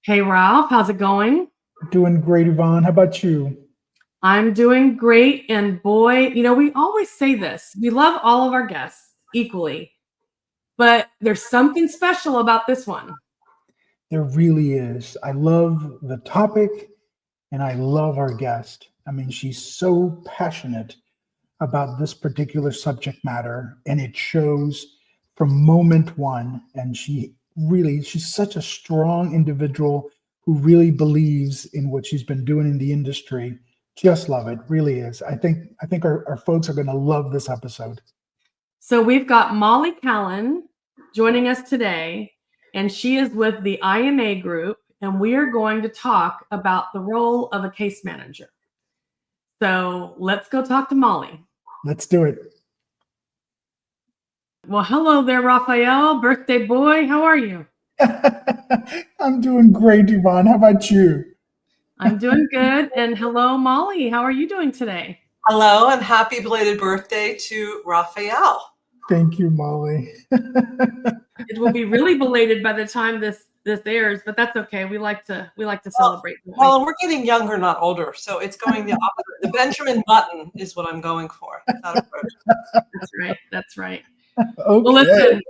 Hey, Ralph, how's it going? Doing great, Yvonne. How about you? I'm doing great. And boy, we always say this. We love all of our guests equally, but there's something special about this one. There really is. I love the topic and I love our guest. I mean, she's so passionate about this particular subject matter, and it shows from moment one. And she's such a strong individual who really believes in what she's been doing in the industry. Just love it. Really is. I think our folks are going to love this episode. So we've got Mollie Kallen joining us today, and she is with the IMA group, and we are going to talk about the role of a case manager. So let's go talk to Mollie. Let's do it. Well, hello there, Raphael, birthday boy. How are you? I'm doing great, Yvonne. How about you? I'm doing good. And hello, Mollie. How are you doing today? Hello, and happy belated birthday to Raphael. Thank you, Mollie. It will be really belated by the time this airs, but that's okay. We like to celebrate. Well, we're getting younger, not older, so it's going the opposite. The Benjamin Button is what I'm going for. That's right. Okay. Well, listen,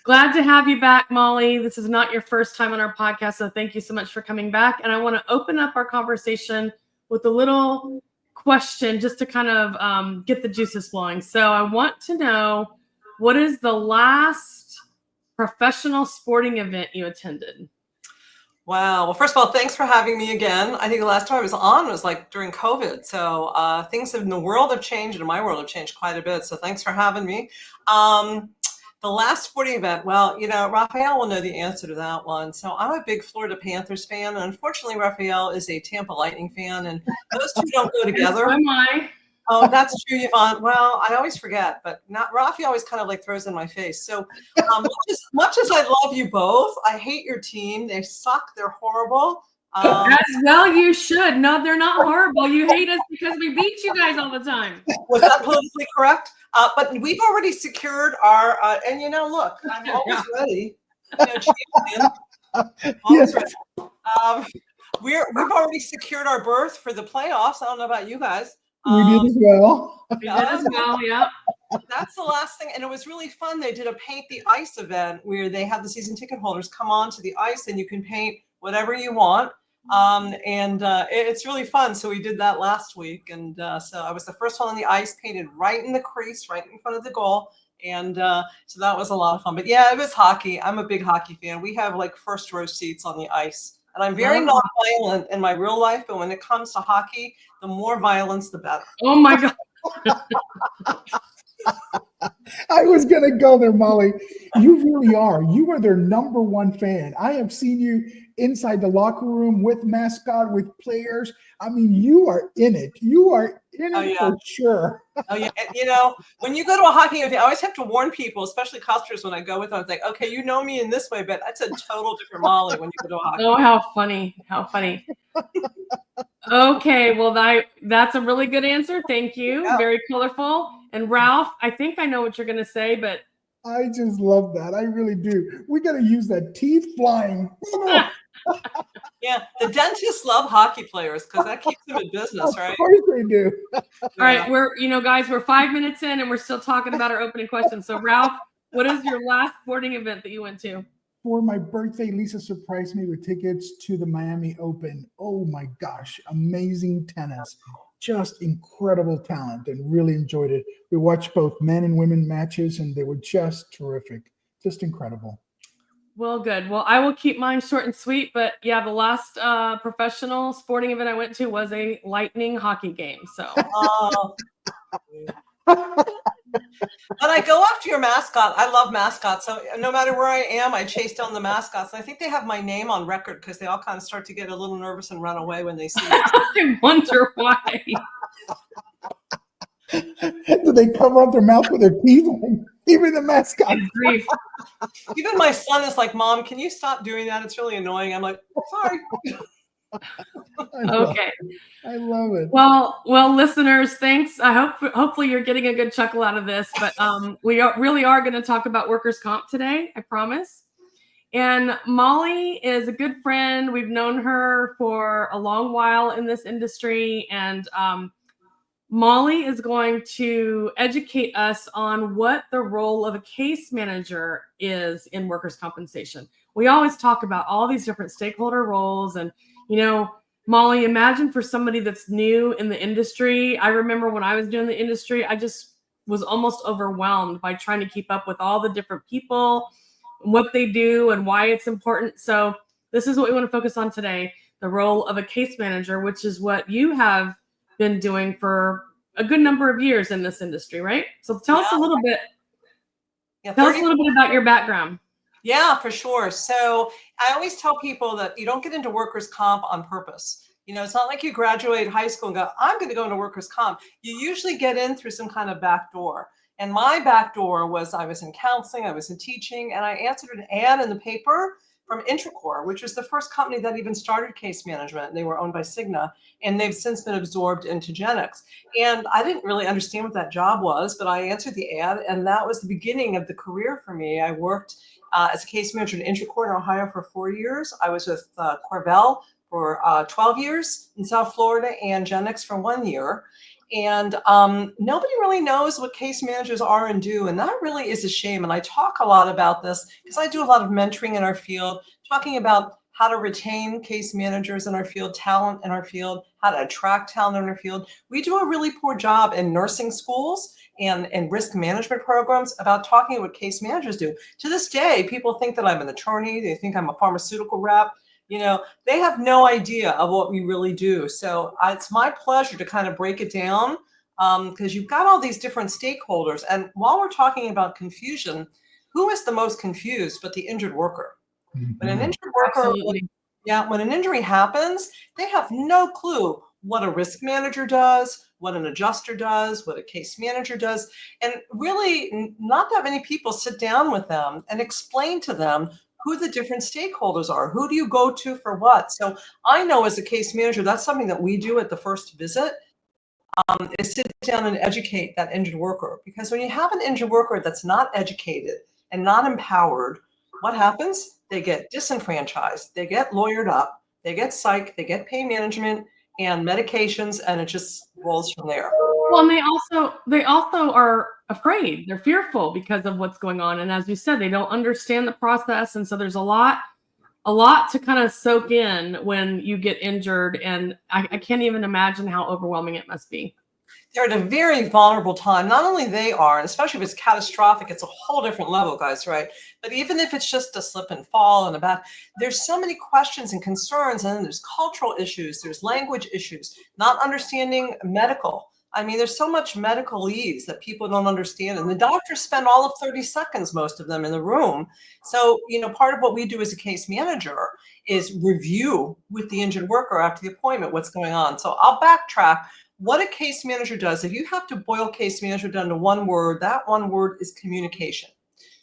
glad to have you back, Mollie. This is not your first time on our podcast, so thank you so much for coming back. And I want to open up our conversation with a little question just to kind of get the juices flowing. So I want to know, what is the last professional sporting event you attended? Wow. Well, first of all, thanks for having me again. I think the last time I was on was like during COVID. So things in the world have changed, and in my world have changed quite a bit. So thanks for having me. The last sporting event, well, Raphael will know the answer to that one. So I'm a big Florida Panthers fan, and unfortunately, Raphael is a Tampa Lightning fan, and those two don't go together. So am I. Oh, that's true, Yvonne. Well, I always forget, but Rafi always kind of like throws in my face. So much as I love you both, I hate your team. They suck. They're horrible. As well, you should. No, they're not horrible. You hate us because we beat you guys all the time. Was that politically correct? But we've already secured our, and look, I'm always ready. Champion. Always ready. We've already secured our berth for the playoffs. I don't know about you guys. We did as well. Yeah. That's the last thing. And it was really fun. They did a paint the ice event where they have the season ticket holders come on to the ice and you can paint whatever you want. It's really fun. So we did that last week. And so I was the first one on the ice, painted right in the crease, right in front of the goal. And so that was a lot of fun. But yeah, it was hockey. I'm a big hockey fan. We have like first row seats on the ice. And I'm very non-violent in my real life, but when it comes to hockey, the more violence, the better. Oh my God. I was going to go there, Mollie. You really are. You are their number one fan. I have seen you inside the locker room with mascot, with players. I mean, you are in it. You are in it for sure. Oh, yeah. And, when you go to a hockey event, I always have to warn people, especially customers, when I go with them. It's like, okay, you know me in this way, but that's a total different Mollie when you go to a hockey event. Oh, how funny. How funny. Okay, well, that's a really good answer. Thank you. Yeah. Very colorful. And Ralph, I think I know what you're going to say, but I just love that. I really do. We got to use that teeth flying. Yeah, the dentists love hockey players because that keeps them in business, right? Of course they do. All right, guys, we're 5 minutes in and we're still talking about our opening question. So, Ralph, what is your last sporting event that you went to? For my birthday, Lisa surprised me with tickets to the Miami Open. Oh my gosh, amazing tennis. Just incredible talent, and really enjoyed it. We watched both men and women matches, and they were just terrific. Just incredible. Well, good. Well, I will keep mine short and sweet, but yeah, the last professional sporting event I went to was a Lightning hockey game. So. But I go after your mascot. I love mascots. So no matter where I am, I chase down the mascots. I think they have my name on record because they all kind of start to get a little nervous and run away when they see me. I wonder why. Do they cover up their mouth with their teeth? Even the mascot. Even my son is like, Mom, can you stop doing that? It's really annoying. I'm like, sorry. Okay. I love it. Well, listeners, thanks. Hopefully you're getting a good chuckle out of this, but we really are going to talk about workers' comp today, I promise. And Mollie is a good friend. We've known her for a long while in this industry. And Mollie is going to educate us on what the role of a case manager is in workers' compensation. We always talk about all these different stakeholder roles. And, Mollie, imagine for somebody that's new in the industry. I remember when I was doing the industry, I just was almost overwhelmed by trying to keep up with all the different people, what they do, and why it's important. So this is what we want to focus on today, the role of a case manager, which is what you have been doing for a good number of years in this industry, right? So tell us a little bit. Tell us a little bit about your background. Yeah, for sure. So I always tell people that you don't get into workers' comp on purpose. It's not like you graduate high school and go, I'm going to go into workers' comp. You usually get in through some kind of back door. And my back door was I was in counseling, I was in teaching, and I answered an ad in the paper from Intracor, which was the first company that even started case management. They were owned by Cigna, and they've since been absorbed into Genix. And I didn't really understand what that job was, but I answered the ad, and that was the beginning of the career for me. I worked as a case manager in Intracor in Ohio for 4 years. I was with Corvell for 12 years in South Florida and Genix for 1 year. And nobody really knows what case managers are and do. And that really is a shame. And I talk a lot about this because I do a lot of mentoring in our field, talking about how to retain case managers in our field, talent in our field, how to attract talent in our field. We do a really poor job in nursing schools and risk management programs about talking about what case managers do. To this day, people think that I'm an attorney. They think I'm a pharmaceutical rep. They have no idea of what we really do. So it's my pleasure to kind of break it down because you've got all these different stakeholders. And while we're talking about confusion, who is the most confused but the injured worker? When an injured worker, when an injury happens, they have no clue what a risk manager does, what an adjuster does, what a case manager does. And really, not that many people sit down with them and explain to them who the different stakeholders are. Who do you go to for what? So I know as a case manager, that's something that we do at the first visit, is sit down and educate that injured worker. Because when you have an injured worker that's not educated and not empowered, what happens? They get disenfranchised, they get lawyered up, they get psych, they get pain management and medications, and it just rolls from there. Well, and they also are afraid. They're fearful because of what's going on. And as you said, they don't understand the process. And so there's a lot to kind of soak in when you get injured. And I can't even imagine how overwhelming it must be. They're at a very vulnerable time. Not only they are, and especially if it's catastrophic, it's a whole different level, guys, right? But even if it's just a slip and fall and a bad, there's so many questions and concerns, and then there's cultural issues, there's language issues, not understanding medical. I mean, there's so much medical leads that people don't understand. And the doctors spend all of 30 seconds, most of them, in the room. So, part of what we do as a case manager is review with the injured worker after the appointment what's going on. So I'll backtrack. What a case manager does, if you have to boil case manager down to one word, that one word is communication.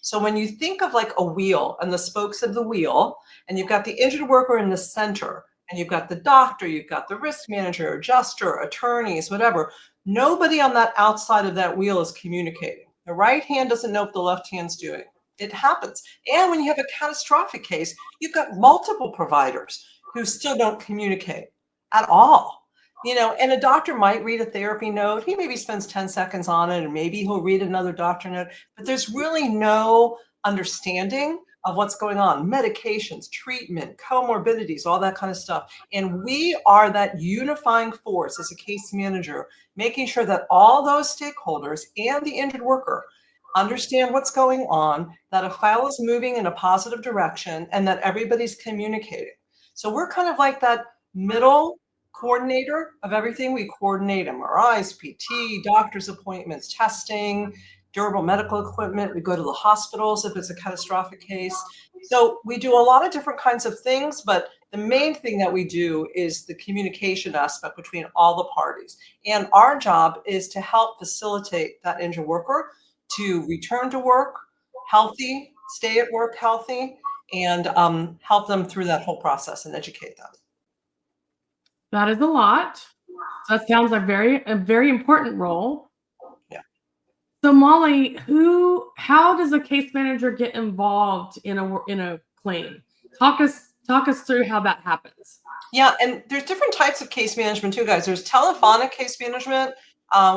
So when you think of like a wheel and the spokes of the wheel, and you've got the injured worker in the center, and you've got the doctor, you've got the risk manager, adjuster, attorneys, whatever, nobody on that outside of that wheel is communicating. The right hand doesn't know what the left hand's doing. It happens. And when you have a catastrophic case, you've got multiple providers who still don't communicate at all. And a doctor might read a therapy note. He maybe spends 10 seconds on it, and maybe he'll read another doctor note, but there's really no understanding of what's going on, medications, treatment, comorbidities, all that kind of stuff. And we are that unifying force as a case manager, making sure that all those stakeholders and the injured worker understand what's going on, that a file is moving in a positive direction, and that everybody's communicating. So we're kind of like that middle coordinator of everything. We coordinate MRIs, PT, doctor's appointments, testing, durable medical equipment. We go to the hospitals if it's a catastrophic case. So we do a lot of different kinds of things, but the main thing that we do is the communication aspect between all the parties. And our job is to help facilitate that injured worker to return to work healthy, stay at work healthy, and help them through that whole process and educate them. That is a lot. That sounds like a very important role. Yeah. So Mollie, how does a case manager get involved in a claim. Talk us through how that happens. Yeah, and there's different types of case management too, guys. There's telephonic case management,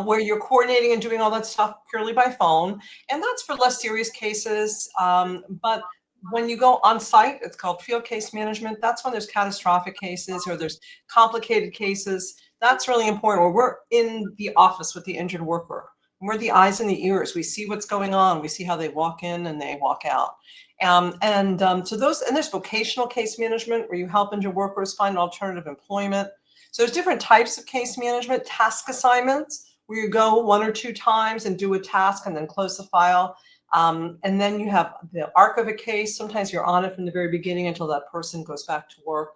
where you're coordinating and doing all that stuff purely by phone, and that's for less serious cases. But when you go on site, it's called field case management. That's when there's catastrophic cases or there's complicated cases. That's really important. Where we're in the office with the injured worker. We're the eyes and the ears. We see what's going on. We see how they walk in and they walk out. So there's vocational case management where you help injured workers find alternative employment. So there's different types of case management. Task assignments, where you go 1 or 2 times and do a task and then close the file. And then you have the arc of a case. Sometimes you're on it from the very beginning until that person goes back to work.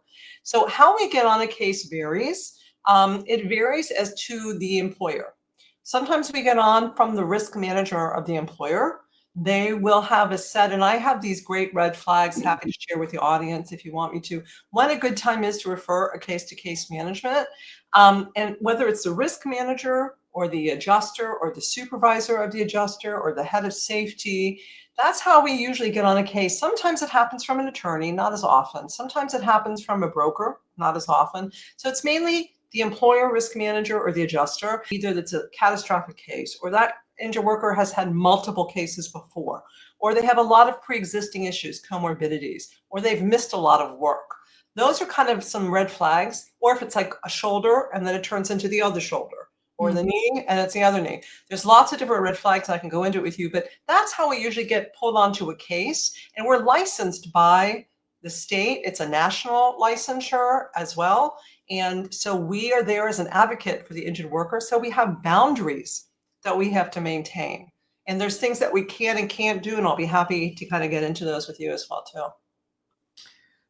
So how we get on a case varies. It varies as to the employer. Sometimes we get on from the risk manager of the employer. They will have a set, and I have these great red flags, happy to share with the audience if you want me to, when a good time is to refer a case to case management. And whether it's the risk manager or the adjuster or the supervisor of the adjuster or the head of safety, that's how we usually get on a case. Sometimes it happens from an attorney, not as often. Sometimes it happens from a broker, not as often. So it's mainly the employer, risk manager, or the adjuster, either that's a catastrophic case or that injured worker has had multiple cases before, or they have a lot of pre-existing issues, comorbidities, or they've missed a lot of work. Those are kind of some red flags. Or if it's like a shoulder and then it turns into the other shoulder, or the knee and it's the other knee. There's lots of different red flags. I can go into it with you, but that's how we usually get pulled onto a case. And we're licensed by the state. It's a national licensure as well. And so we are there as an advocate for the injured worker. So we have boundaries that we have to maintain. And there's things that we can and can't do, and I'll be happy to kind of get into those with you as well too.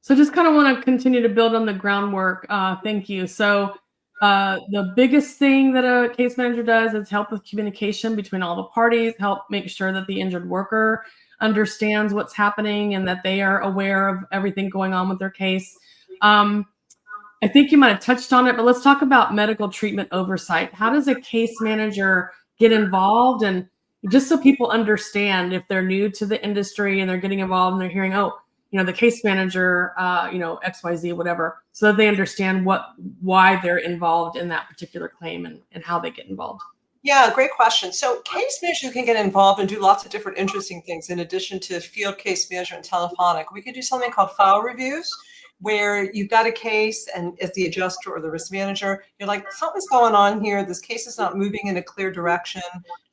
So just kind of want to continue to build on the groundwork. Thank you. So the biggest thing that a case manager does is help with communication between all the parties, help make sure that the injured worker understands what's happening and that they are aware of everything going on with their case. I think you might have touched on it, but let's talk about medical treatment oversight. How does a case manager get involved? And just so people understand, if they're new to the industry and they're getting involved and they're hearing, oh, the case manager, XYZ, whatever, so that they understand why they're involved in that particular claim and how they get involved. Yeah, great question. So case managers can get involved and do lots of different interesting things in addition to field case management and telephonic. We could do something called file reviews, where you've got a case and as the adjuster or the risk manager, you're like, something's going on here. This case is not moving in a clear direction.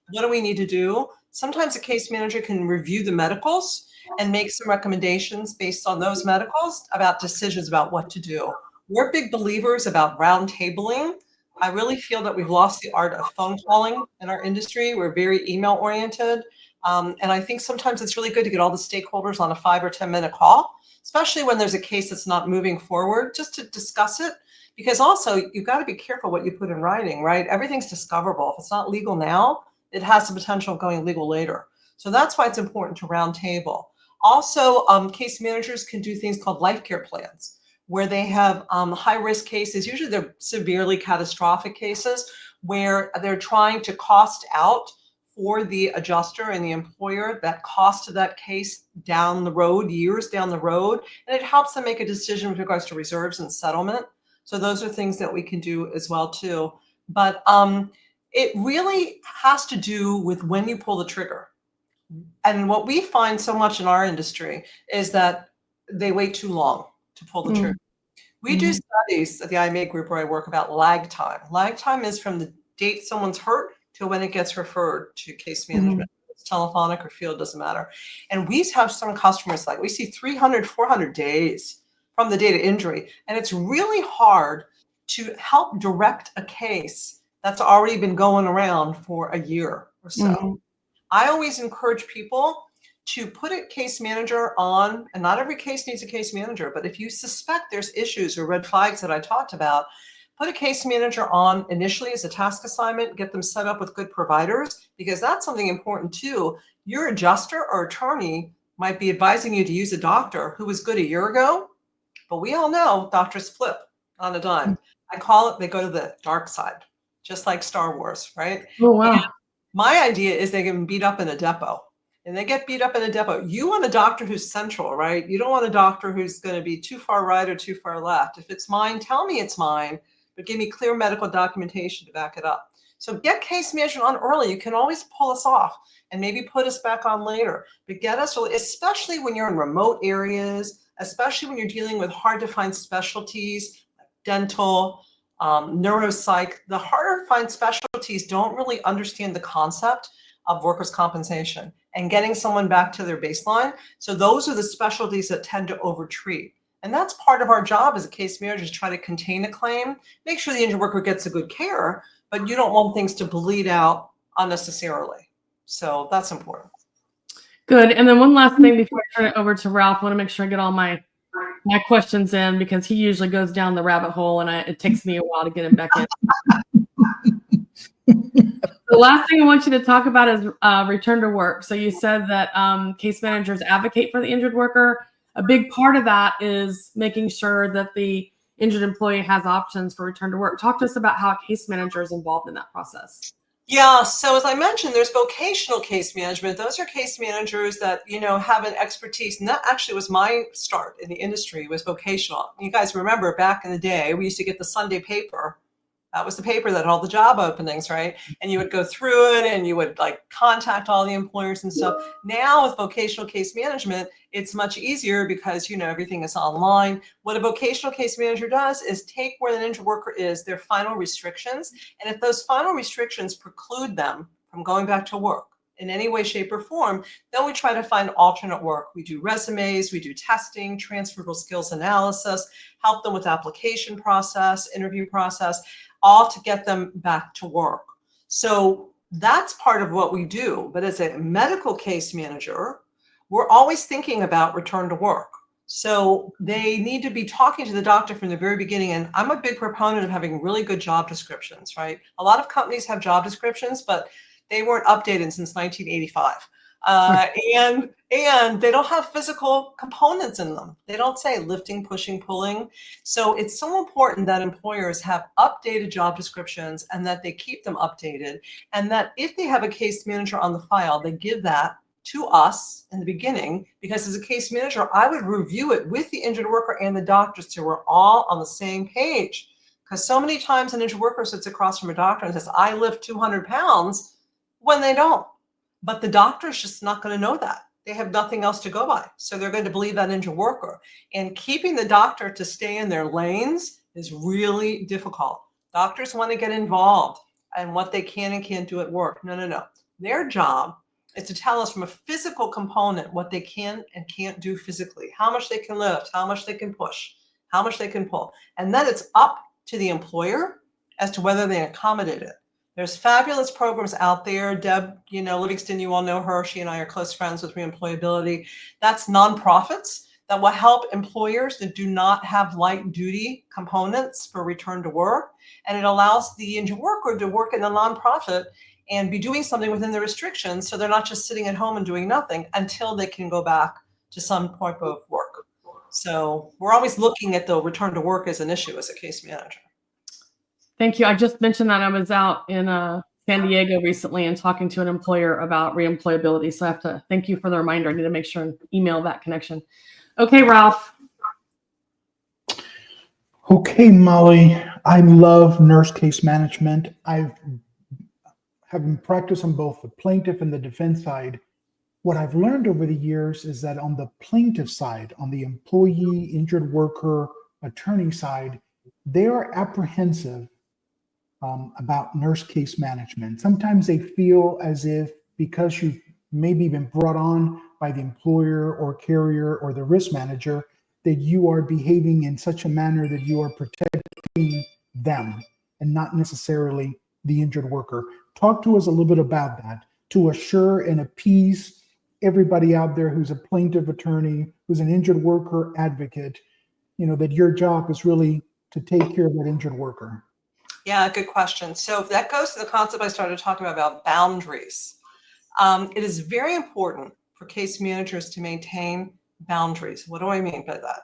What do we need to do? Sometimes a case manager can review the medicals and make some recommendations based on those medicals about decisions about what to do. We're big believers about round tabling. I really feel that we've lost the art of phone calling in our industry. We're very email oriented. And I think sometimes it's really good to get all the stakeholders on a 5 or 10-minute call, especially when there's a case that's not moving forward, just to discuss it. Because also you've got to be careful what you put in writing, right? Everything's discoverable. If it's not legal now, it has the potential of going legal later. So that's why it's important to round table. Also, case managers can do things called life care plans, where they have high-risk cases. Usually they're severely catastrophic cases where they're trying to cost out for the adjuster and the employer that cost of that case down the road, years down the road, and it helps them make a decision with regards to reserves and settlement. So those are things that we can do as well too. But it really has to do with when you pull the trigger. And what we find so much in our industry is that they wait too long to pull the trigger. We do studies at the IMA group where I work about lag time. Lag time is from the date someone's hurt to when it gets referred to case management. It's telephonic or field, doesn't matter. And we have some customers, like we see 300, 400 days from the date of injury. And it's really hard to help direct a case that's already been going around for a year or so. I always encourage people to put a case manager on, and not every case needs a case manager, but if you suspect there's issues or red flags that I talked about, put a case manager on initially as a task assignment, get them set up with good providers, because that's something important too. Your adjuster or attorney might be advising you to use a doctor who was good a year ago, but we all know doctors flip on a dime. I call it, they go to the dark side, just like Star Wars, right? Oh, wow. And my idea is they get beat up in a depot. and they get beat up in a depot. You want a doctor who's central, right? You don't want a doctor who's going to be too far right or too far left. If it's mine, tell me it's mine, but give me clear medical documentation to back it up. So get case management on early. You can always pull us off and maybe put us back on later, but get us early, especially when you're in remote areas, especially when you're dealing with hard to find specialties, like dental, neuropsych. The harder to find specialties don't really understand the concept of workers' compensation and getting someone back to their baseline. So those are the specialties that tend to overtreat. And that's part of our job as a case manager, is try to contain a claim, make sure the injured worker gets a good care, but you don't want things to bleed out unnecessarily. So that's important. Good. And then one last thing before I turn it over to Ralph, I want to make sure I get all my questions in, because he usually goes down the rabbit hole and it takes me a while to get him back in. The last thing I want you to talk about is return to work. So you said that case managers advocate for the injured worker. A big part of that is making sure that the injured employee has options for return to work. Talk to us about how a case manager is involved in that process. Yeah, so as I mentioned, there's vocational case management. Those are case managers that, have an expertise. And that actually was my start in the industry, was vocational. You guys remember back in the day, we used to get the Sunday paper. That was the paper that had all the job openings, right? And you would go through it and you would contact all the employers and stuff. Now with vocational case management, it's much easier because, everything is online. What a vocational case manager does is take where the injured worker is, their final restrictions. And if those final restrictions preclude them from going back to work in any way, shape, or form, then we try to find alternate work. We do resumes, we do testing, transferable skills analysis, help them with application process, interview process, all to get them back to work. So that's part of what we do. But as a medical case manager, we're always thinking about return to work. So they need to be talking to the doctor from the very beginning. And I'm a big proponent of having really good job descriptions, right? A lot of companies have job descriptions, but they weren't updated since 1985. And they don't have physical components in them. They don't say lifting, pushing, pulling. So it's so important that employers have updated job descriptions and that they keep them updated. And that if they have a case manager on the file, they give that to us in the beginning, because as a case manager, I would review it with the injured worker and the doctor so we're all on the same page. Because so many times an injured worker sits across from a doctor and says, I lift 200 pounds, when they don't. But the doctor is just not going to know that. They have nothing else to go by. So they're going to believe that injured worker. And keeping the doctor to stay in their lanes is really difficult. Doctors want to get involved in what they can and can't do at work. No. Their job is to tell us from a physical component what they can and can't do physically, how much they can lift, how much they can push, how much they can pull. And then it's up to the employer as to whether they accommodate it. There's fabulous programs out there. Deb, Livingston, you all know her. She and I are close friends with Reemployability. That's nonprofits that will help employers that do not have light duty components for return to work. And it allows the injured worker to work in a nonprofit and be doing something within the restrictions. So they're not just sitting at home and doing nothing until they can go back to some type of work. So we're always looking at the return to work as an issue as a case manager. Thank you. I just mentioned that I was out in San Diego recently and talking to an employer about reemployability. So I have to thank you for the reminder. I need to make sure and email that connection. Okay, Ralph. Okay, Molly. I love nurse case management. I've been practiced on both the plaintiff and the defense side. What I've learned over the years is that on the plaintiff side, on the employee, injured worker, attorney side, they are apprehensive about nurse case management. Sometimes they feel as if because you've maybe been brought on by the employer or carrier or the risk manager, that you are behaving in such a manner that you are protecting them and not necessarily the injured worker. Talk to us a little bit about that to assure and appease everybody out there who's a plaintiff attorney, who's an injured worker advocate, that your job is really to take care of that injured worker. Yeah, good question. So that goes to the concept I started talking about boundaries. It is very important for case managers to maintain boundaries. What do I mean by that?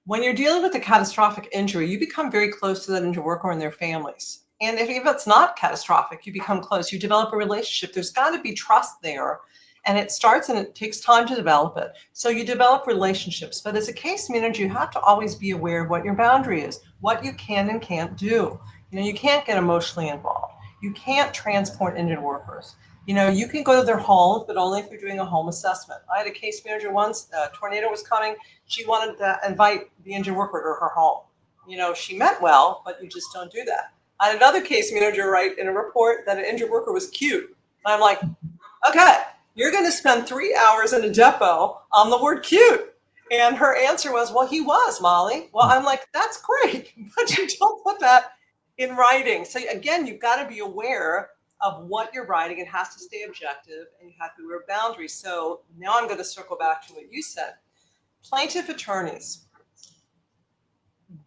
When you're dealing with a catastrophic injury, you become very close to that injured worker and their families. And if it's not catastrophic, you become close, you develop a relationship. There's got to be trust there. And it starts and it takes time to develop it. So you develop relationships. But as a case manager, you have to always be aware of what your boundary is, what you can and can't do. You can't get emotionally involved. You can't transport injured workers. You can go to their homes, but only if you're doing a home assessment. I had a case manager once, a tornado was coming. She wanted to invite the injured worker to her home. She meant well, but you just don't do that. I had another case manager write in a report that an injured worker was cute. And I'm like, okay, you're going to spend 3 hours in a depot on the word cute. And her answer was, well, he was, Molly. Well, I'm like, that's great, but you don't put that in writing. So again, you've got to be aware of what you're writing. It has to stay objective, and you have to be aware of boundaries. So now I'm going to circle back to what you said. Plaintiff attorneys,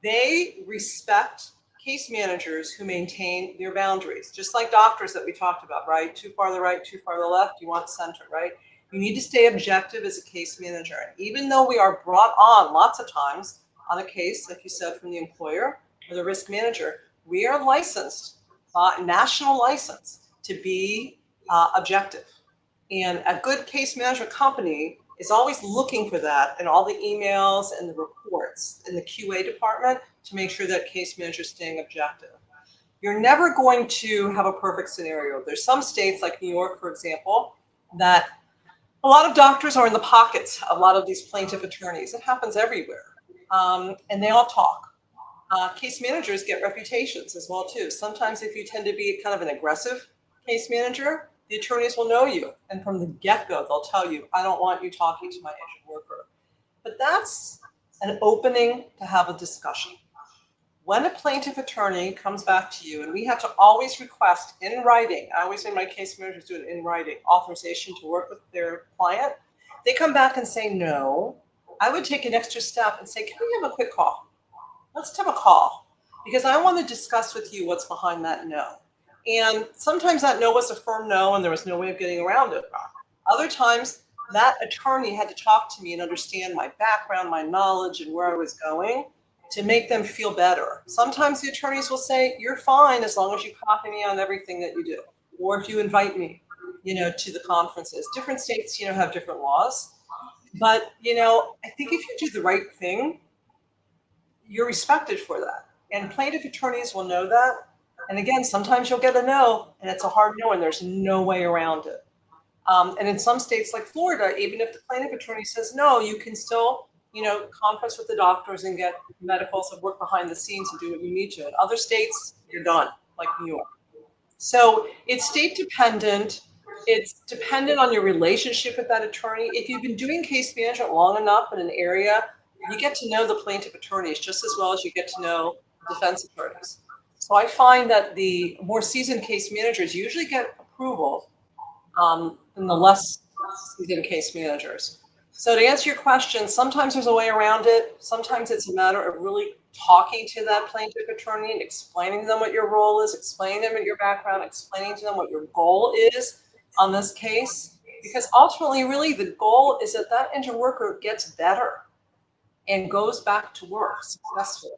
they respect case managers who maintain their boundaries, just like doctors that we talked about, right? Too far to the right, too far to the left, you want center, right? You need to stay objective as a case manager. And even though we are brought on lots of times on a case, like you said, from the employer or the risk manager, we are licensed, national license, to be objective. And a good case management company is always looking for that in all the emails and the reports in the QA department to make sure that case manager is staying objective. You're never going to have a perfect scenario. There's some states like New York, for example, that a lot of doctors are in the pockets of a lot of these plaintiff attorneys. It happens everywhere. And they all talk. Case managers get reputations as well, too. Sometimes if you tend to be kind of an aggressive case manager, the attorneys will know you. And from the get-go, they'll tell you, I don't want you talking to my injured worker. But that's an opening to have a discussion. When a plaintiff attorney comes back to you, and we have to always request in writing, I always say my case managers do it in writing, authorization to work with their client, they come back and say no, I would take an extra step and say, can we have a quick call? Let's have a call, because I want to discuss with you what's behind that no. And sometimes that no was a firm no, and there was no way of getting around it. Other times, that attorney had to talk to me and understand my background, my knowledge, and where I was going to make them feel better. Sometimes the attorneys will say, you're fine as long as you copy me on everything that you do, or if you invite me, to the conferences. Different states, have different laws. But, I think if you do the right thing, you're respected for that. And plaintiff attorneys will know that. And again, sometimes you'll get a no, and it's a hard no, and there's no way around it. And in some states like Florida, even if the plaintiff attorney says no, you can still, conference with the doctors and get medicals and work behind the scenes and do what you need to. In other states, you're done, like New York. So it's state dependent. It's dependent on your relationship with that attorney. If you've been doing case management long enough in an area, you get to know the plaintiff attorneys just as well as you get to know defense attorneys. So I find that the more seasoned case managers usually get approval than the less seasoned case managers. So to answer your question, sometimes there's a way around it. Sometimes it's a matter of really talking to that plaintiff attorney and explaining to them what your role is, explaining to them your background, explaining to them what your goal is on this case. Because ultimately, really, the goal is that that injured worker gets better and goes back to work successfully.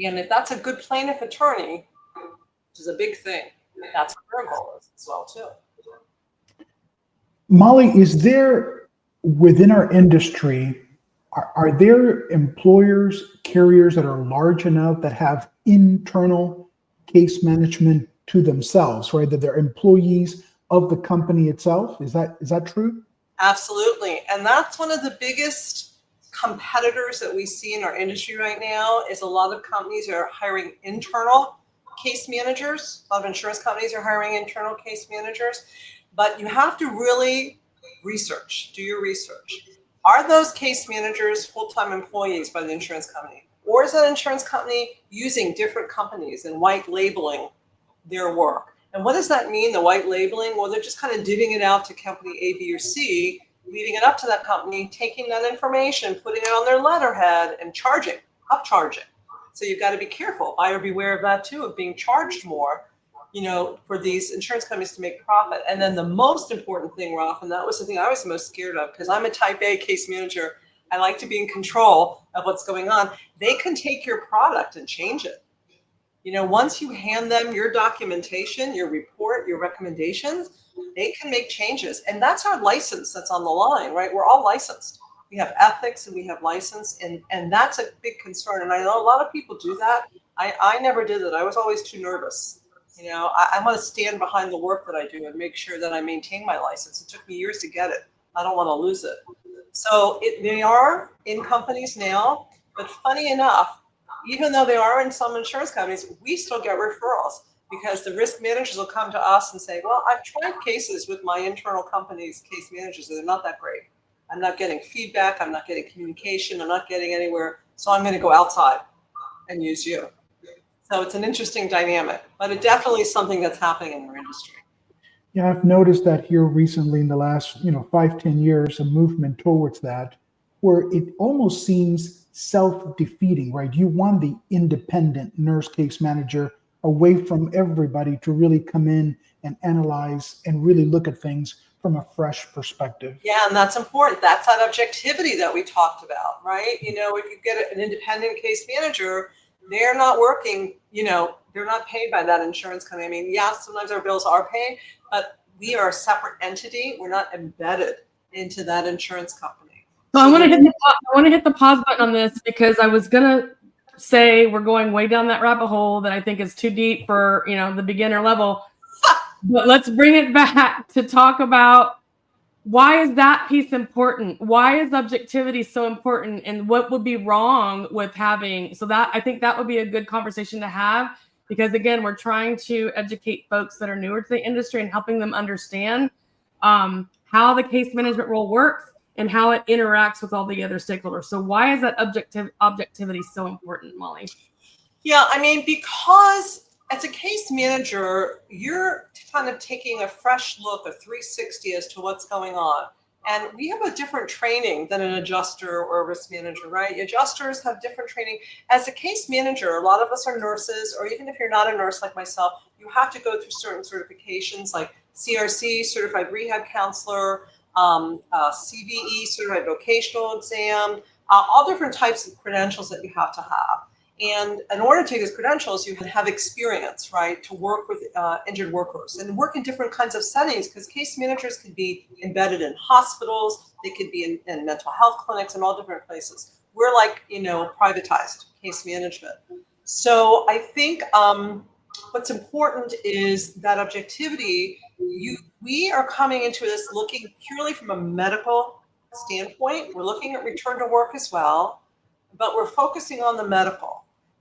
And if that's a good plaintiff attorney, which is a big thing, that's what their goal is as well, too. Mollie, is there within our industry, are there employers, carriers that are large enough that have internal case management to themselves, right? That they're employees of the company itself? Is that true? Absolutely. And that's one of the biggest competitors that we see in our industry right now is a lot of companies are hiring internal case managers. A lot of insurance companies are hiring internal case managers. But you have to really do your research. Are those case managers full-time employees by the insurance company? Or is that insurance company using different companies and white labeling their work? And what does that mean, the white labeling? Well, they're just kind of divvying it out to company A, B, or C, leaving it up to that company, taking that information, putting it on their letterhead and upcharging. So you've got to be careful. Buyer beware of that too, of being charged more, for these insurance companies to make profit. And then the most important thing, Ralph, and that was the thing I was most scared of, because I'm a type A case manager. I like to be in control of what's going on. They can take your product and change it. Once you hand them your documentation, your report, your recommendations, they can make changes. And that's our license that's on the line, right? We're all licensed. We have ethics and we have license, and that's a big concern. And I know a lot of people do that. I never did it. I was always too nervous. I want to stand behind the work that I do and make sure that I maintain my license. It took me years to get it. I don't want to lose it. So they are in companies now, but funny enough, even though they are in some insurance companies, we still get referrals because the risk managers will come to us and say, well, I've tried cases with my internal company's case managers and they're not that great. I'm not getting feedback. I'm not getting communication. I'm not getting anywhere. So I'm going to go outside and use you. So it's an interesting dynamic, but it definitely is something that's happening in our industry. Yeah, I've noticed that here recently in the last, 5-10 years, a movement towards that, where it almost seems self-defeating, right? You want the independent nurse case manager away from everybody to really come in and analyze and really look at things from a fresh perspective. Yeah, and that's important. That's that objectivity that we talked about, right? If you get an independent case manager, they're not working, they're not paid by that insurance company. I mean, yeah, sometimes our bills are paid, but we are a separate entity. We're not embedded into that insurance company. So I want to hit the pause button on this because I was gonna say we're going way down that rabbit hole that I think is too deep for the beginner level. But let's bring it back to talk about why is that piece important? Why is objectivity so important? And what would be wrong with having, so that I think that would be a good conversation to have, because again, we're trying to educate folks that are newer to the industry and helping them understand how the case management role works and how it interacts with all the other stakeholders. So why is that objectivity so important, Mollie? Yeah, I mean, because as a case manager, you're kind of taking a fresh look, a 360 as to what's going on. And we have a different training than an adjuster or a risk manager, right? Adjusters have different training. As a case manager, a lot of us are nurses, or even if you're not a nurse like myself, you have to go through certain certifications like CRC, Certified Rehab Counselor, CVE, Certified Vocational Exam, all different types of credentials that you have to have. And in order to take those credentials, you have experience, right, to work with injured workers and work in different kinds of settings, because case managers could be embedded in hospitals, they could be in mental health clinics and all different places. We're like, privatized case management. So I think what's important is that objectivity. We are coming into this looking purely from a medical standpoint. We're looking at return to work as well, but we're focusing on the medical.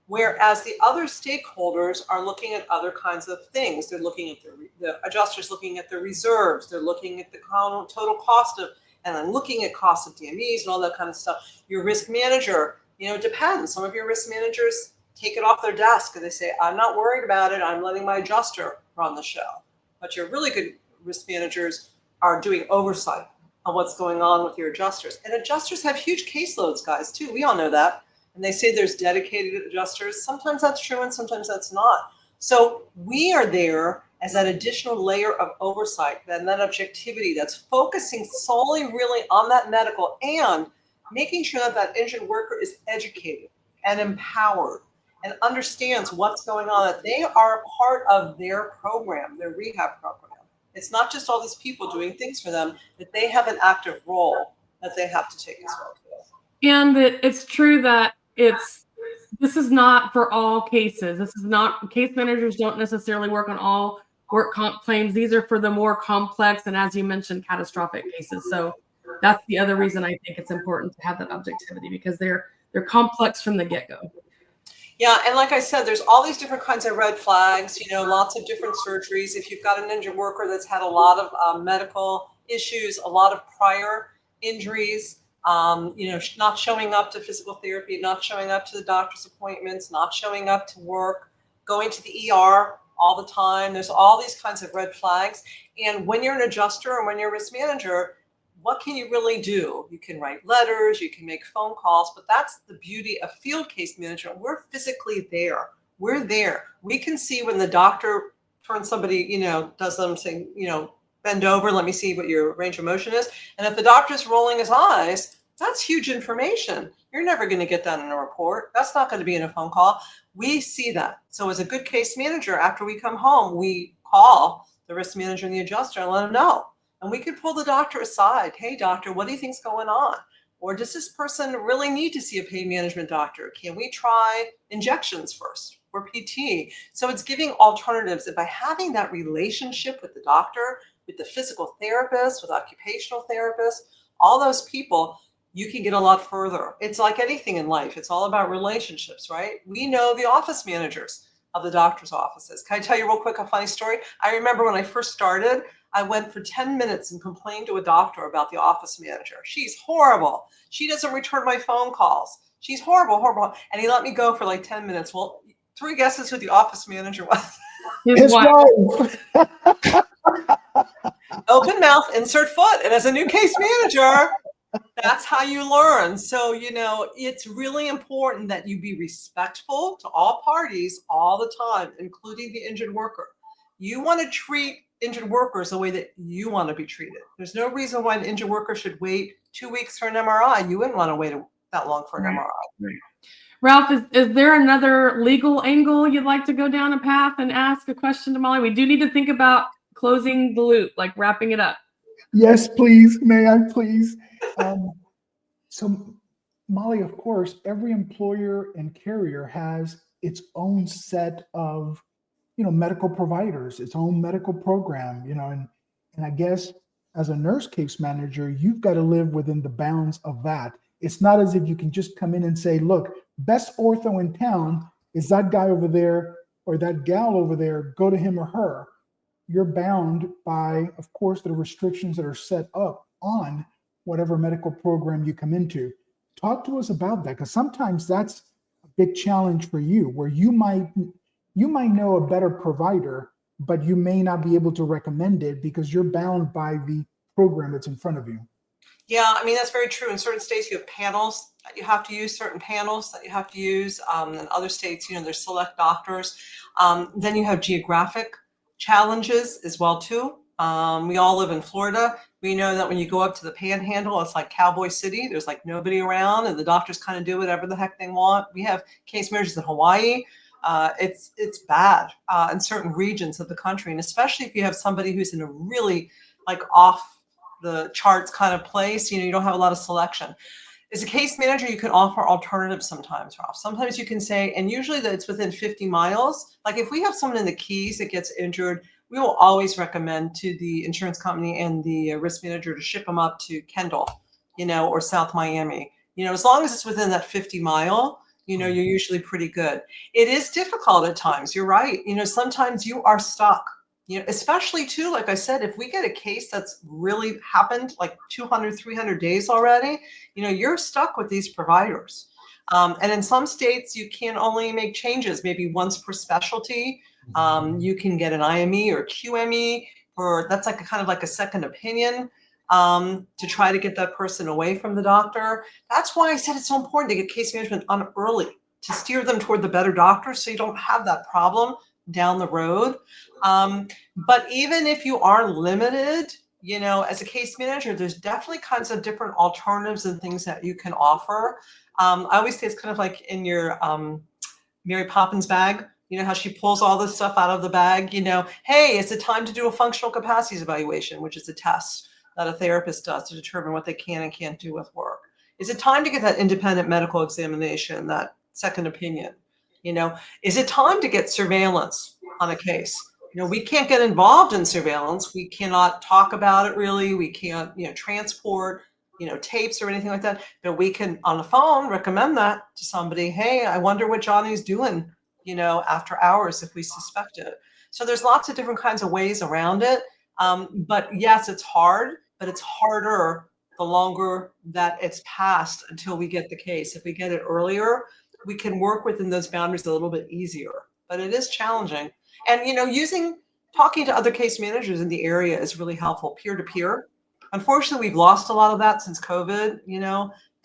Whereas the other stakeholders are looking at other kinds of things. They're looking at the adjusters looking at their reserves. They're looking at the total cost of, and then looking at costs of DMEs and all that kind of stuff. Your risk manager, it depends. Some of your risk managers take it off their desk and they say, I'm not worried about it. I'm letting my adjuster run the show. But your really good risk managers are doing oversight on what's going on with your adjusters. And adjusters have huge caseloads, guys, too. We all know that. And they say there's dedicated adjusters. Sometimes that's true and sometimes that's not. So we are there as that additional layer of oversight, that objectivity that's focusing solely really on that medical and making sure that injured worker is educated and empowered and understands what's going on, that they are a part of their program, their rehab program. It's not just all these people doing things for them, that they have an active role that they have to take as well. And it's true that this is not for all cases. This is not, case managers don't necessarily work on all work comp claims. These are for the more complex and, as you mentioned, catastrophic cases. So that's the other reason I think it's important to have that objectivity, because they're complex from the get-go. Yeah, and like I said, there's all these different kinds of red flags, lots of different surgeries. If you've got an injured worker that's had a lot of medical issues, a lot of prior injuries, not showing up to physical therapy, not showing up to the doctor's appointments, not showing up to work, going to the ER all the time. There's all these kinds of red flags. And when you're an adjuster and when you're a risk manager, what can you really do? You can write letters, you can make phone calls, but that's the beauty of field case management. We're physically there. We're there. We can see when the doctor turns somebody, does them saying, bend over, let me see what your range of motion is. And if the doctor's rolling his eyes, That's huge information. You're never going to get that in a report. That's not going to be in a phone call. We see that. So as a good case manager, after we come home, we call the risk manager and the adjuster and let them know. And we could pull the doctor aside. Hey, doctor, what do you think's going on? Or does this person really need to see a pain management doctor? Can we try injections first or PT? So it's giving alternatives. And by having that relationship with the doctor, with the physical therapist, with occupational therapists, all those people, you can get a lot further. It's like anything in life. It's all about relationships, right? We know the office managers of the doctor's offices. Can I tell you real quick a funny story? I remember when I first started, I went for 10 minutes and complained to a doctor about the office manager. She's horrible. She doesn't return my phone calls. She's horrible, horrible. And he let me go for like 10 minutes. Well, 3 guesses who the office manager was. His wife. Open mouth, insert foot. And as a new case manager, that's how you learn. So, it's really important that you be respectful to all parties all the time, including the injured worker. You want to treat injured workers the way that you want to be treated. There's no reason why an injured worker should wait 2 weeks for an MRI. You wouldn't want to wait that long for an MRI. Right. Ralph, is there another legal angle you'd like to go down a path and ask a question to Mollie? We do need to think about closing the loop, like wrapping it up. Yes, please. May I please? So, Mollie, of course, every employer and carrier has its own set of, medical providers, its own medical program, and I guess as a nurse case manager, you've got to live within the bounds of that. It's not as if you can just come in and say, look, best ortho in town is that guy over there or that gal over there, go to him or her. You're bound by, of course, the restrictions that are set up on whatever medical program you come into. Talk to us about that, because sometimes that's a big challenge for you, where you might know a better provider, but you may not be able to recommend it because you're bound by the program that's in front of you. Yeah, I mean, that's very true. In certain states, you have panels that you have to use, certain panels that you have to use. In other states, there's select doctors. Then you have geographic challenges as well, too. We all live in Florida. We know that when you go up to the Panhandle, it's like Cowboy City. There's like nobody around, and the doctors kind of do whatever the heck they want. We have case managers in Hawaii. It's bad in certain regions of the country, and especially if you have somebody who's in a really like off the charts kind of place, you don't have a lot of selection. As a case manager, you can offer alternatives sometimes, Ralph. Sometimes you can say, and usually that it's within 50 miles. Like if we have someone in the Keys that gets injured, we will always recommend to the insurance company and the risk manager to ship them up to Kendall, or South Miami. As long as it's within that 50-mile, you're usually pretty good. It is difficult at times. You're right. Sometimes you are stuck. Especially too, like I said, if we get a case that's really happened like 200, 300 days already, you're stuck with these providers. And in some states, you can only make changes maybe once per specialty. You can get an IME or QME, or that's like a kind of like a second opinion to try to get that person away from the doctor. That's why I said it's so important to get case management on early, to steer them toward the better doctor so you don't have that problem down the road. But even if you are limited, as a case manager, there's definitely kinds of different alternatives and things that you can offer. I always say it's kind of like in your Mary Poppins bag, how she pulls all this stuff out of the bag, hey, is it time to do a functional capacities evaluation, which is a test that a therapist does to determine what they can and can't do with work. Is it time to get that independent medical examination, that second opinion? Is it time to get surveillance on a case? We can't get involved in surveillance. We cannot talk about it really. We can't, transport, tapes or anything like that. But we can, on the phone, recommend that to somebody. Hey, I wonder what Johnny's doing, after hours if we suspect it. So there's lots of different kinds of ways around it. But yes, it's hard, but it's harder the longer that it's passed until we get the case. If we get it earlier, we can work within those boundaries a little bit easier, but it is challenging. And, talking to other case managers in the area is really helpful, peer-to-peer. Unfortunately, we've lost a lot of that since COVID.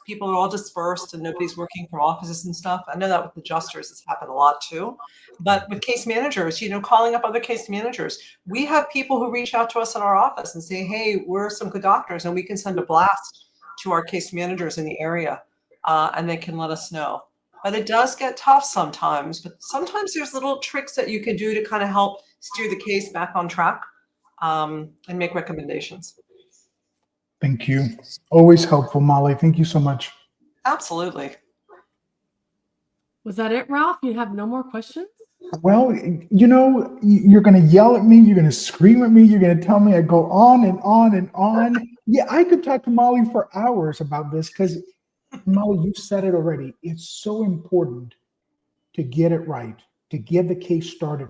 People are all dispersed and nobody's working from offices and stuff. I know that with adjusters, it's happened a lot too. But with case managers, calling up other case managers, we have people who reach out to us in our office and say, hey, we're some good doctors and we can send a blast to our case managers in the area, and they can let us know. But it does get tough sometimes. But sometimes there's little tricks that you can do to kind of help steer the case back on track, and make recommendations. Thank you. Always helpful, Molly. Thank you so much. Absolutely. Was that it, Ralph? You have no more questions? Well, you're going to yell at me. You're going to scream at me. You're going to tell me I go on and on and on. Yeah, I could talk to Molly for hours about this because, Molly, you said it already. It's so important to get it right, to get the case started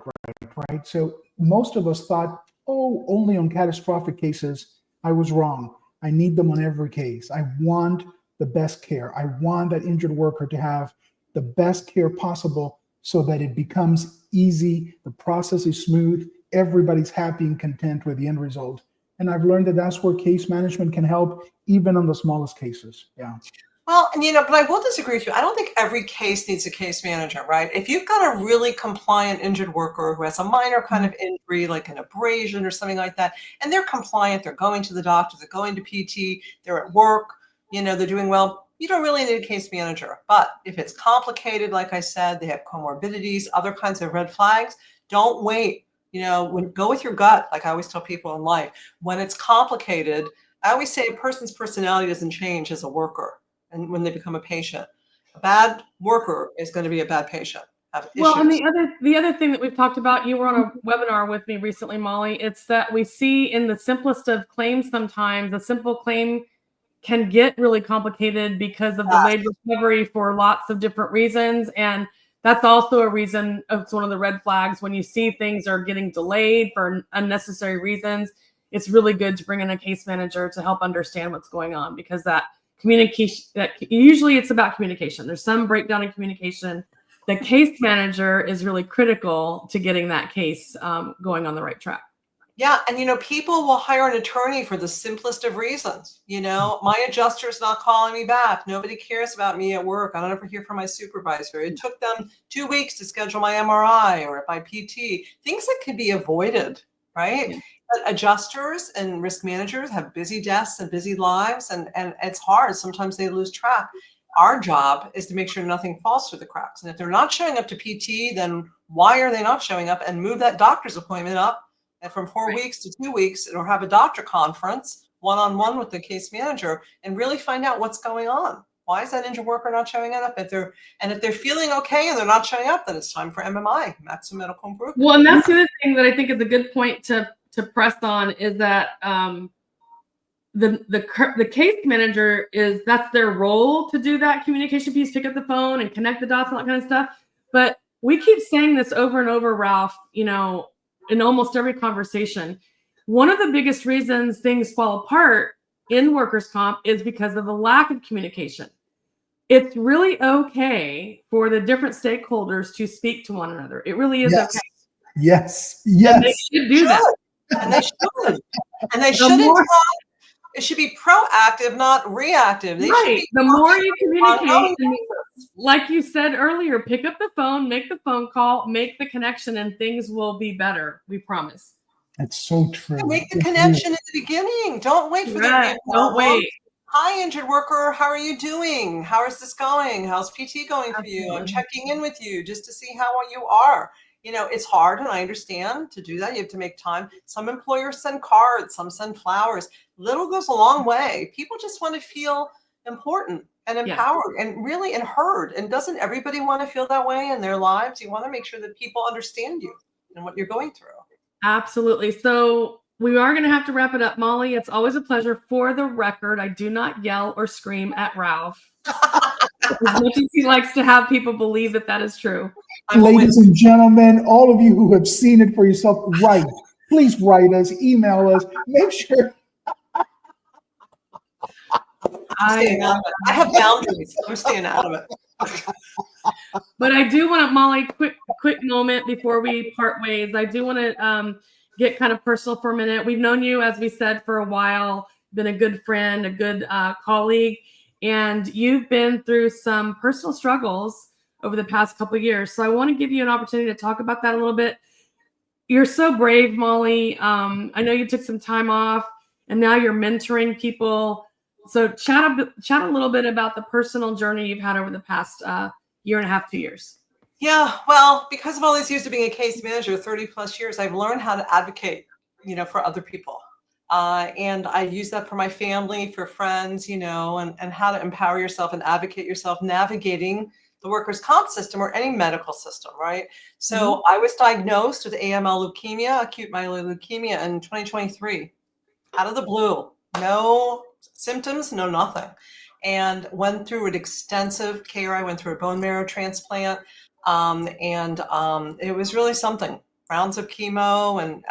right? So most of us thought, oh, only on catastrophic cases. I was wrong. I need them on every case. I want the best care. I want that injured worker to have the best care possible so that it becomes easy, the process is smooth, everybody's happy and content with the end result. And I've learned that that's where case management can help, even on the smallest cases. Yeah. Well, and but I will disagree with you. I don't think every case needs a case manager, right? If you've got a really compliant injured worker who has a minor kind of injury, like an abrasion or something like that, and they're compliant, they're going to the doctor, they're going to PT, they're at work, they're doing well, you don't really need a case manager. But if it's complicated, like I said, they have comorbidities, other kinds of red flags, don't wait. Go with your gut, like I always tell people in life. When it's complicated, I always say a person's personality doesn't change as a worker. And when they become a patient, a bad worker is going to be a bad patient. Well, and the other thing that we've talked about, you were on a webinar with me recently, Molly. It's that we see in the simplest of claims sometimes a simple claim can get really complicated because of delayed recovery for lots of different reasons, and that's also a reason. It's one of the red flags when you see things are getting delayed for unnecessary reasons. It's really good to bring in a case manager to help understand what's going on, because that communication, that usually it's about communication. There's some breakdown in communication. The case manager is really critical to getting that case going on the right track. Yeah, and people will hire an attorney for the simplest of reasons. My adjuster's not calling me back. Nobody cares about me at work. I don't ever hear from my supervisor. It took them 2 weeks to schedule my MRI or my PT. Things that could be avoided, right? Yeah. But adjusters and risk managers have busy desks and busy lives, and it's hard. Sometimes they lose track. Our job is to make sure nothing falls through the cracks. And if they're not showing up to PT, then why are they not showing up? And move that doctor's appointment up and from 4 weeks to 2 weeks, or have a doctor conference one-on-one with the case manager and really find out what's going on. Why is that injured worker not showing up? If they're feeling okay and they're not showing up, then it's time for MMI, maximum medical improvement. Well, and that's the other thing that I think is a good point to press on is that the case manager that's their role to do that communication piece, pick up the phone and connect the dots and that kind of stuff. But we keep saying this over and over, Ralph, in almost every conversation. One of the biggest reasons things fall apart in workers' comp is because of the lack of communication. It's really okay for the different stakeholders to speak to one another. It really is okay. Yes. And they should do that. And they should. And they shouldn't. It should be proactive, not reactive. They should be the more you communicate, like you said earlier, pick up the phone, make the phone call, make the connection, and things will be better. We promise. That's so true. Make the connection at the beginning. Don't wait for the Don't wait. Hi, injured worker. How are you doing? How is this going? How's PT going for you? I'm checking in with you just to see how you are. It's hard, and I understand to do that. You have to make time. Some employers send cards, some send flowers. Little goes a long way. People just want to feel important and empowered and really heard. And doesn't everybody want to feel that way in their lives? You want to make sure that people understand you and what you're going through. Absolutely. So we are going to have to wrap it up. Molly, it's always a pleasure. For the record, I do not yell or scream at Ralph. As much as he likes to have people believe that is true. Ladies and gentlemen, all of you who have seen it for yourself, please write us, email us, make sure. I have boundaries. I'm staying out of it. But I do want to, Molly, quick moment before we part ways. I do want to get kind of personal for a minute. We've known you, as we said, for a while, been a good friend, a good colleague, and you've been through some personal struggles over the past couple of years. So I want to give you an opportunity to talk about that a little bit. You're so brave, Molly. I know you took some time off, and now you're mentoring people. So chat a little bit about the personal journey you've had over the past year and a half, 2 years. Yeah, well, because of all these years of being a case manager, 30 plus years, I've learned how to advocate, for other people. And I use that for my family, for friends, and how to empower yourself and advocate yourself, navigating the workers' comp system or any medical system, right? So I was diagnosed with AML leukemia, acute myeloid leukemia in 2023, out of the blue, no symptoms, no nothing. And went through an extensive care. I went through a bone marrow transplant. It was really something. Rounds of chemo, and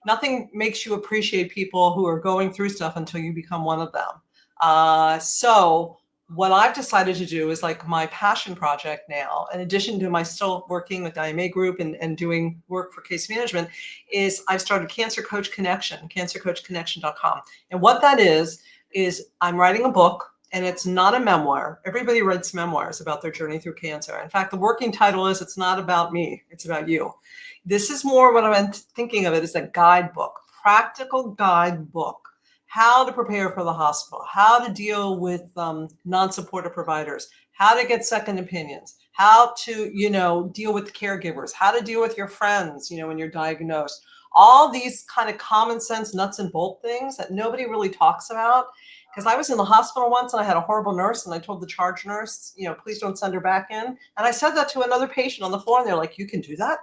nothing makes you appreciate people who are going through stuff until you become one of them. So what I've decided to do is like my passion project now, in addition to my still working with IMA Group and doing work for case management, is I've started Cancer Coach Connection, cancercoachconnection.com. And what that is I'm writing a book. And it's not a memoir. Everybody writes memoirs about their journey through cancer. In fact, the working title is It's Not About Me, It's About You. This is more what I'm thinking of it as a guidebook, practical guidebook, how to prepare for the hospital, how to deal with non-supportive providers, how to get second opinions, how to, deal with caregivers, how to deal with your friends, when you're diagnosed. All these kind of common sense nuts and bolt things that nobody really talks about. Because I was in the hospital once and I had a horrible nurse and I told the charge nurse, please don't send her back in. And I said that to another patient on the floor and they're like, you can do that?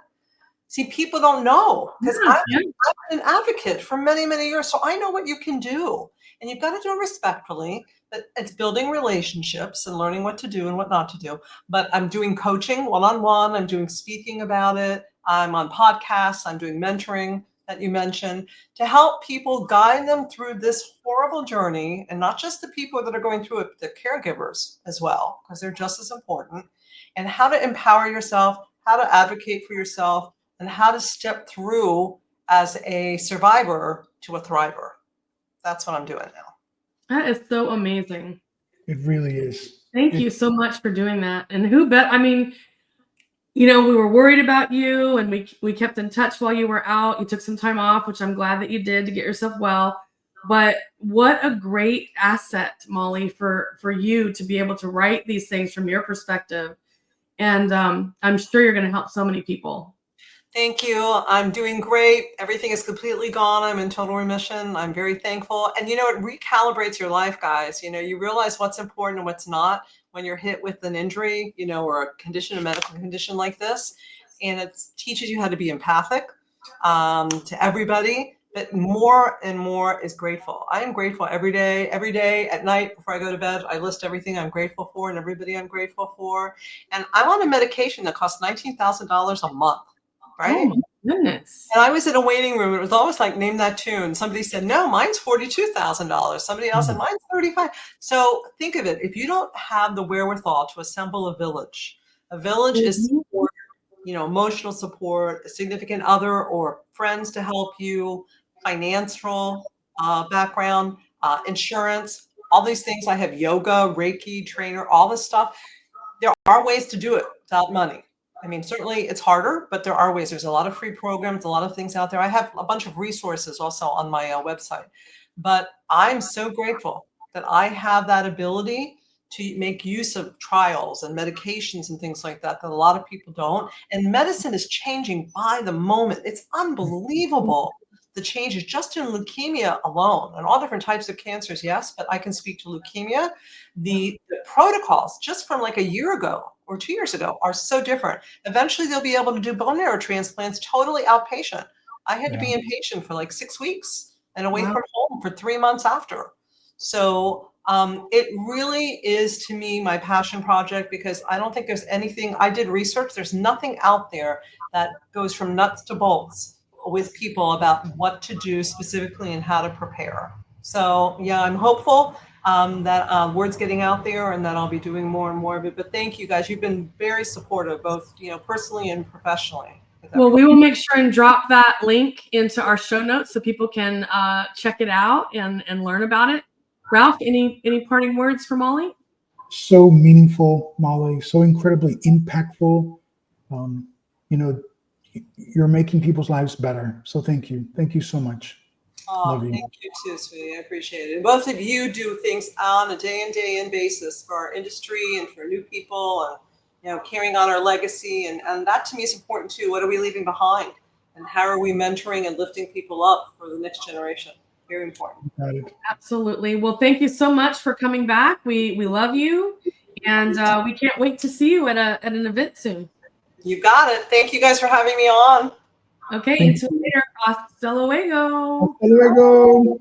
See, people don't know, because I've been an advocate for many, many years. So I know what you can do. And you've got to do it respectfully. But it's building relationships and learning what to do and what not to do. But I'm doing coaching one-on-one. I'm doing speaking about it. I'm on podcasts. I'm doing mentoring that you mentioned to help people, guide them through this horrible journey. And not just the people that are going through it, but the caregivers as well, because they're just as important. And how to empower yourself, how to advocate for yourself, and how to step through as a survivor to a thriver. That's what I'm doing now. That is so amazing. It really is. Thank you so much for doing that. And who bet? I mean, we were worried about you, and we kept in touch while you were out. You took some time off, which I'm glad that you did to get yourself well. But what a great asset, Mollie, for you to be able to write these things from your perspective. And I'm sure you're going to help so many people. Thank you. I'm doing great. Everything is completely gone. I'm in total remission. I'm very thankful. And, it recalibrates your life, guys. You realize what's important and what's not when you're hit with an injury, or a condition, a medical condition like this. And it teaches you how to be empathic to everybody. But more and more is grateful. I am grateful every day at night before I go to bed. I list everything I'm grateful for and everybody I'm grateful for. And I'm on a medication that costs $19,000 a month. Right? Oh my goodness. And I was in a waiting room. It was almost like name that tune. Somebody said, no, mine's $42,000. Somebody else said, mine's $35,000. So think of it. If you don't have the wherewithal to assemble a village is support, emotional support, a significant other or friends to help you, financial background, insurance, all these things. I have yoga, Reiki, trainer, all this stuff. There are ways to do it without money. I mean, certainly it's harder, but there are ways. There's a lot of free programs, a lot of things out there. I have a bunch of resources also on my website. But I'm so grateful that I have that ability to make use of trials and medications and things like that a lot of people don't. And medicine is changing by the moment. It's unbelievable. The changes just in leukemia alone, and all different types of cancers, yes, but I can speak to leukemia. The protocols just from like a year ago or 2 years ago are so different. Eventually, they'll be able to do bone marrow transplants totally outpatient. I had to be inpatient for like 6 weeks and away from home for 3 months after. So it really is, to me, my passion project, because I don't think there's anything. I did research. There's nothing out there that goes from nuts to bolts with people about what to do specifically and how to prepare. So yeah, I'm hopeful that word's getting out there and that I'll be doing more and more of it. But thank you guys. You've been very supportive, both personally and professionally. Well, we will make sure and drop that link into our show notes so people can check it out and learn about it. Ralph, any parting words for Mollie? So meaningful, Mollie, so incredibly impactful. You're making people's lives better. So thank you. Thank you so much. Oh, Love you. thank you too, sweetie. I appreciate it. And both of you do things on a day in basis for our industry and for new people, and carrying on our legacy. And that to me is important too. What are we leaving behind? And how are we mentoring and lifting people up for the next generation? Very important. Got it. Absolutely. Well, thank you so much for coming back. We love you, and we can't wait to see you at an event soon. You got it. Thank you guys for having me on. Okay, Thank until later. Hasta luego. Hasta luego.